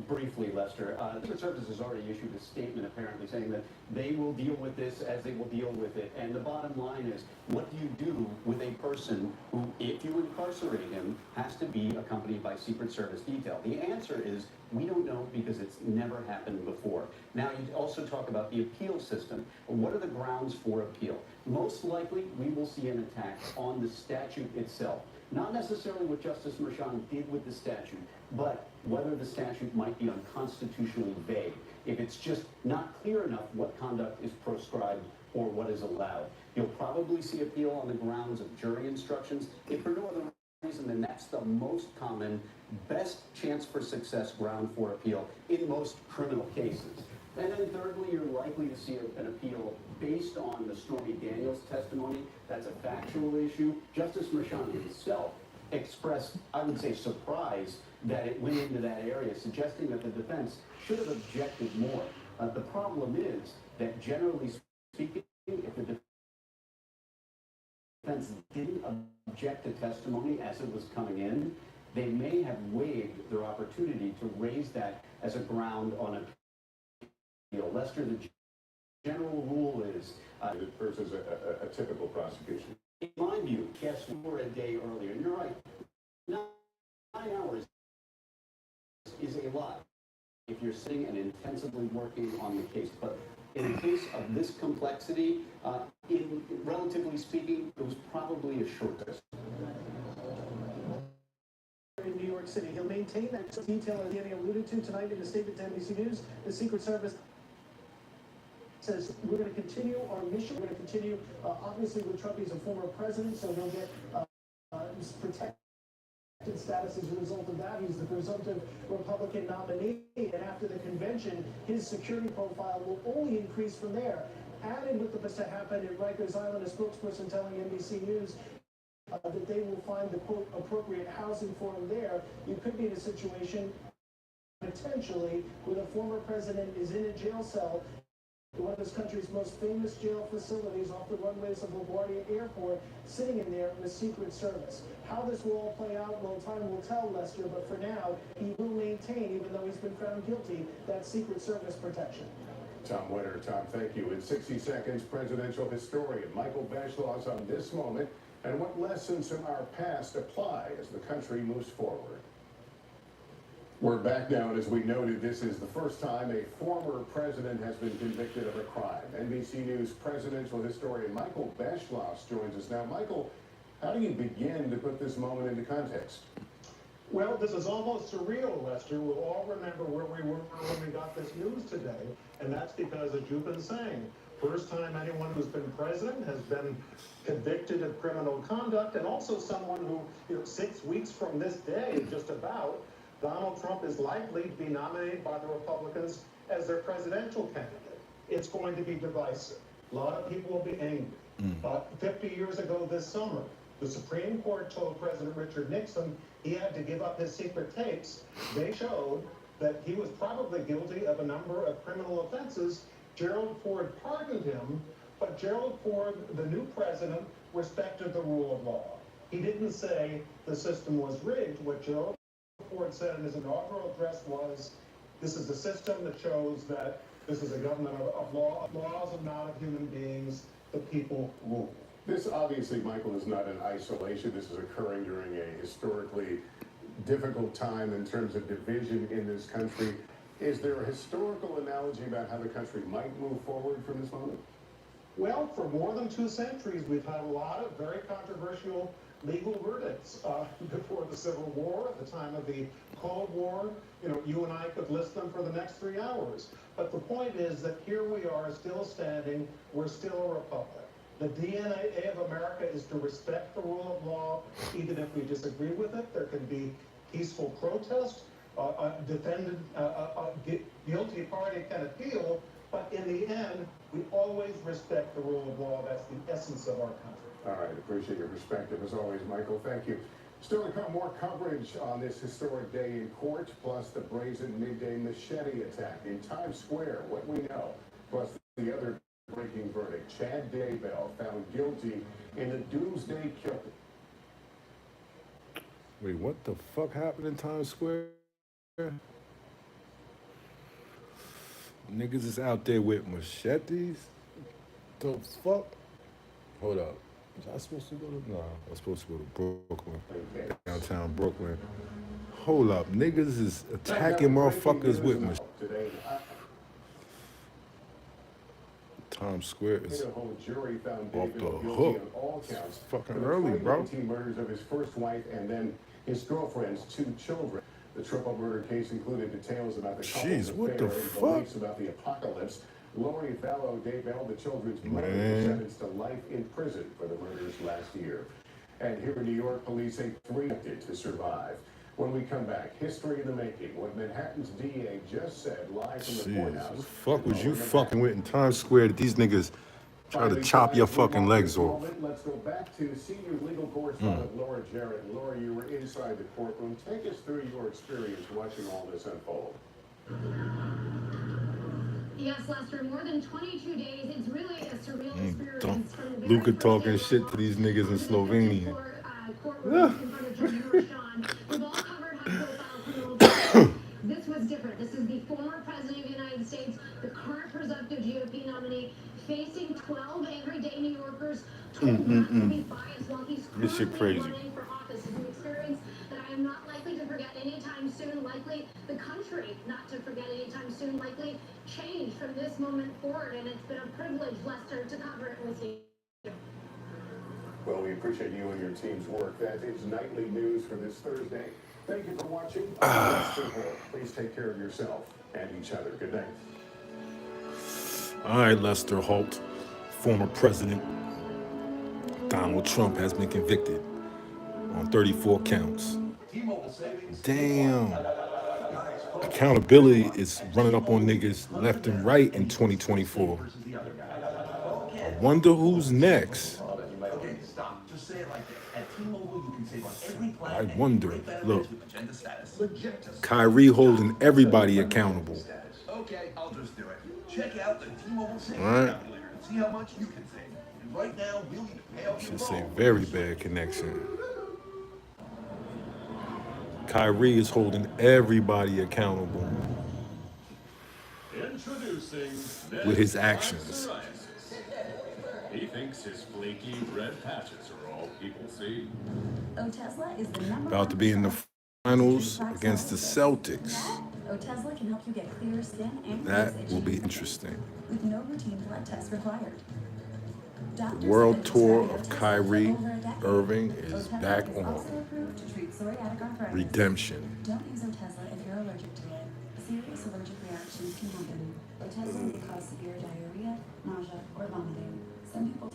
briefly, Lester. Secret Service has already issued a statement apparently saying that they will deal with this as they will deal with it. And the bottom line is, what do you do with a person who, if you incarcerate him, has to be accompanied by Secret Service detail? The answer is, we don't know because it's never happened before. Now, you also talk about the appeal system. What are the grounds for appeal? Most likely, we will see an attack on the statute itself. Not necessarily what Justice Merchan did with the statute, but whether the statute might be unconstitutionally vague. If it's just not clear enough what conduct is proscribed or what is allowed. You'll probably see appeal on the grounds of jury instructions. If for no other reason, then that's the most common, best chance for success ground for appeal in most criminal cases. And then thirdly, you're likely to see an appeal based on the Stormy Daniels testimony. That's a factual issue. Justice Merchan himself expressed, I would say, surprise that it went into that area, suggesting that the defense should have objected more. The problem is that generally speaking, if the defense didn't object to testimony as it was coming in, they may have waived their opportunity to raise that as a ground on appeal. Lester, the general rule is versus a typical prosecution. In my view, yes, we were a day earlier, and you're right. 9 hours is a lot if you're sitting and intensively working on the case. But in a case of this complexity, relatively speaking, it was probably a short test. In New York City, he'll maintain that detail as Danny alluded to tonight in a statement to NBC News. The Secret Service says we're going to continue our mission. We're going to continue, obviously, with Trump. He's a former president, so he'll get protected status as a result of that. He's the presumptive Republican nominee, and after the convention, his security profile will only increase from there. Added with what's to happen in Rikers Island, a spokesperson telling NBC News that they will find the, quote, appropriate housing for him there. You could be in a situation, potentially, where the former president is in a jail cell one of this country's most famous jail facilities off the runways of LaGuardia Airport, sitting in there in the Secret Service. How this will all play out, well, time will tell, Lester, but for now, he will maintain, even though he's been found guilty, that Secret Service protection. Tom Winter. Tom, thank you. In 60 seconds, presidential historian Michael Beschloss on this moment and what lessons from our past apply as the country moves forward. We're back now, and as we noted, this is the first time a former president has been convicted of a crime. NBC News presidential historian Michael Beschloss joins us now. Michael, how do you begin to put this moment into context? Well, this is almost surreal, Lester. We'll all remember where we were when we got this news today, and that's because, as you've been saying, first time anyone who's been president has been convicted of criminal conduct, and also someone who, 6 weeks from this day, just about, Donald Trump is likely to be nominated by the Republicans as their presidential candidate. It's going to be divisive. A lot of people will be angry. But 50 years ago this summer, the Supreme Court told President Richard Nixon he had to give up his secret tapes. They showed that he was probably guilty of a number of criminal offenses. Gerald Ford pardoned him, but Gerald Ford, the new president, respected the rule of law. He didn't say the system was rigged. What Gerald Ford said in his inaugural address was, this is a system that shows that this is a government of laws and not of human beings. The people rule. This obviously, Michael, is not in isolation. This is occurring during a historically difficult time in terms of division in this country. Is there a historical analogy about how the country might move forward from this moment? Well, for more than 2 centuries, we've had a lot of very controversial legal verdicts. Before the Civil War, at the time of the Cold War, you and I could list them for the next 3 hours. But the point is that here we are, still standing. We're still a republic. The DNA of America is to respect the rule of law, even if we disagree with it. There can be peaceful protest. Guilty party can appeal. But in the end, we always respect the rule of law. That's the essence of our country. All right, appreciate your perspective as always, Michael. Thank you. Still to come, more coverage on this historic day in court, plus the brazen midday machete attack in Times Square, what we know, plus the other breaking verdict. Chad Daybell found guilty in a doomsday killing. Wait, what the fuck happened in Times Square? Niggas is out there with machetes. The fuck? Hold up. Was I supposed to go to? No, I was supposed to go to Brooklyn, downtown Brooklyn. Hold up, niggas is attacking motherfuckers with machetes. Times Square is Idaho jury found off David the guilty hook. on all It's counts fucking for the early, bro. 2019 murders of his first wife and then his girlfriend's 2 children. The triple murder case included details about the couple's Jeez, what affair the and fuck? beliefs about the apocalypse. Lori Vallow Daybell, the children's mother, was Man. sentenced to life in prison for the murders last year. And here in New York, police say 3 attempted to survive. When we come back, history in the making. What Manhattan's DA just said live from the Jeez, courthouse. what the fuck was you fucking with in Times Square that these niggas try to chop your fucking legs off? Let's go back to senior legal correspondent Laura Jarrett. Laura, you were inside the courtroom. Take us through your experience watching all this unfold. Yes, Lester, more than 22 days. It's really a surreal experience. From the very Luca first talking day shit to these niggas in Slovenian. Courtroom in front of Judge Sean. We've all covered high-profile criminal cases. This was different. This is the former president of the United States, the current presumptive GOP nominee, facing 12 everyday New Yorkers told not to be biased while he's This shit currently crazy. running for office. It's an experience that I am not likely to forget anytime soon. Likely the country not to forget anytime soon. Likely change from this moment forward. And it's been a privilege, Lester, to cover it with you. Well, we appreciate you and your team's work. That is nightly news for this Thursday. Thank you for watching. Please take care of yourself and each other. Good night. All right, Lester Holt, former president Donald Trump has been convicted on 34 counts. Damn. Accountability is running up on niggas left and right in 2024. I wonder who's next. I wonder. Look, Kyrie holding everybody accountable. Okay, I'll just do it. Check out the T-Mobile savings Right. calculator and see how much you can save. And right now, we'll need to pay off your Should say phone. very bad connection. Kyrie is holding everybody accountable Introducing with his actions. He thinks his flaky red patches are all people see. Otezla is the number About to be in the finals against the Celtics. Otezla can help you get clearer skin and That face will be itching interesting. with no routine blood tests required. The world tour of Kyrie Irving is back on. Redemption. Don't use Otezla if you're allergic to it. Serious allergic reactions can happen. Otezla may cause severe diarrhea, nausea, or vomiting. Some people